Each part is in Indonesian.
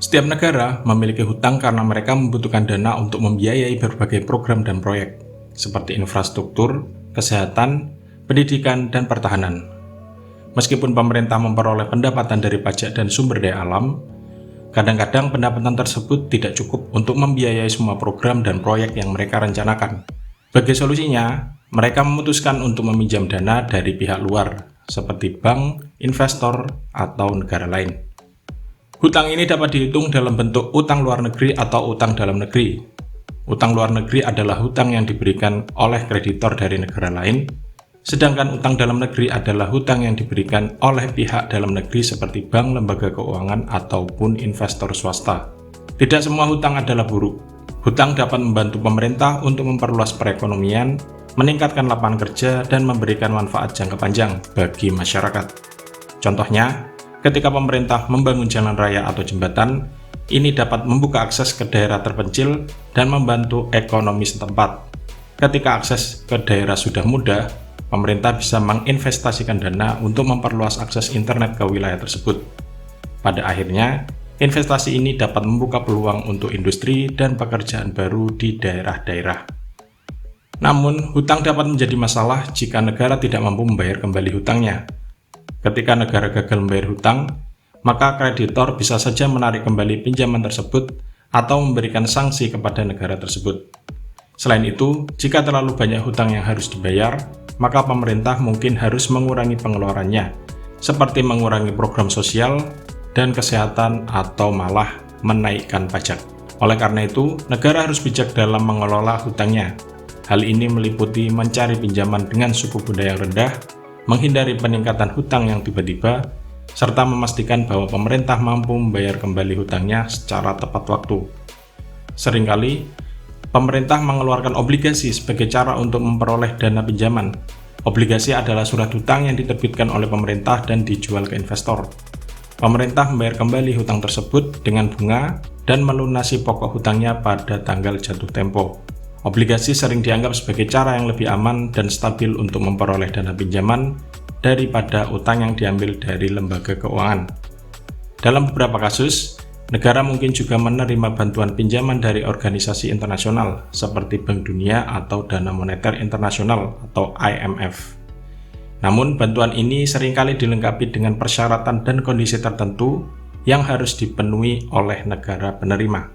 Setiap negara memiliki hutang karena mereka membutuhkan dana untuk membiayai berbagai program dan proyek, seperti infrastruktur, kesehatan, pendidikan, dan pertahanan. Meskipun pemerintah memperoleh pendapatan dari pajak dan sumber daya alam, kadang-kadang pendapatan tersebut tidak cukup untuk membiayai semua program dan proyek yang mereka rencanakan. Sebagai solusinya, mereka memutuskan untuk meminjam dana dari pihak luar, seperti bank, investor, atau negara lain. Hutang ini dapat dihitung dalam bentuk utang luar negeri atau utang dalam negeri. Utang luar negeri adalah hutang yang diberikan oleh kreditor dari negara lain, sedangkan utang dalam negeri adalah hutang yang diberikan oleh pihak dalam negeri seperti bank, lembaga keuangan, ataupun investor swasta. Tidak semua hutang adalah buruk. Hutang dapat membantu pemerintah untuk memperluas perekonomian, meningkatkan lapangan kerja, dan memberikan manfaat jangka panjang bagi masyarakat. Contohnya, ketika pemerintah membangun jalan raya atau jembatan, ini dapat membuka akses ke daerah terpencil dan membantu ekonomi setempat. Ketika akses ke daerah sudah mudah, pemerintah bisa menginvestasikan dana untuk memperluas akses internet ke wilayah tersebut. Pada akhirnya, investasi ini dapat membuka peluang untuk industri dan pekerjaan baru di daerah-daerah. Namun, hutang dapat menjadi masalah jika negara tidak mampu membayar kembali hutangnya. Ketika negara gagal membayar hutang, maka kreditor bisa saja menarik kembali pinjaman tersebut atau memberikan sanksi kepada negara tersebut. Selain itu, jika terlalu banyak hutang yang harus dibayar, maka pemerintah mungkin harus mengurangi pengeluarannya, seperti mengurangi program sosial dan kesehatan atau malah menaikkan pajak. Oleh karena itu, negara harus bijak dalam mengelola hutangnya. Hal ini meliputi mencari pinjaman dengan suku bunga yang rendah, menghindari peningkatan hutang yang tiba-tiba, serta memastikan bahwa pemerintah mampu membayar kembali hutangnya secara tepat waktu. Seringkali, pemerintah mengeluarkan obligasi sebagai cara untuk memperoleh dana pinjaman. Obligasi adalah surat hutang yang diterbitkan oleh pemerintah dan dijual ke investor. Pemerintah membayar kembali hutang tersebut dengan bunga dan melunasi pokok hutangnya pada tanggal jatuh tempo. Obligasi sering dianggap sebagai cara yang lebih aman dan stabil untuk memperoleh dana pinjaman daripada utang yang diambil dari lembaga keuangan. Dalam beberapa kasus, negara mungkin juga menerima bantuan pinjaman dari organisasi internasional seperti Bank Dunia atau Dana Moneter Internasional atau IMF. Namun, bantuan ini seringkali dilengkapi dengan persyaratan dan kondisi tertentu yang harus dipenuhi oleh negara penerima.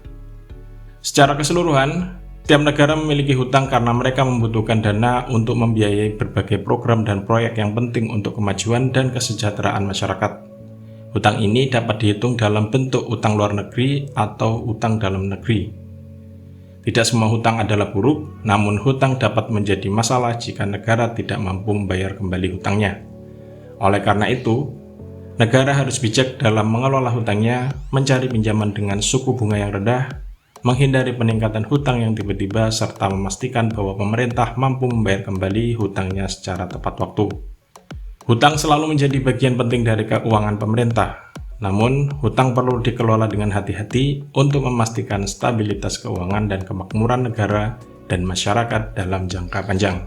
Secara keseluruhan, tiap negara memiliki hutang karena mereka membutuhkan dana untuk membiayai berbagai program dan proyek yang penting untuk kemajuan dan kesejahteraan masyarakat. Hutang ini dapat dihitung dalam bentuk utang luar negeri atau utang dalam negeri. Tidak semua hutang adalah buruk, namun hutang dapat menjadi masalah jika negara tidak mampu membayar kembali hutangnya. Oleh karena itu, negara harus bijak dalam mengelola hutangnya, mencari pinjaman dengan suku bunga yang rendah, menghindari peningkatan hutang yang tiba-tiba, serta memastikan bahwa pemerintah mampu membayar kembali hutangnya secara tepat waktu. Hutang selalu menjadi bagian penting dari keuangan pemerintah, namun hutang perlu dikelola dengan hati-hati untuk memastikan stabilitas keuangan dan kemakmuran negara dan masyarakat dalam jangka panjang.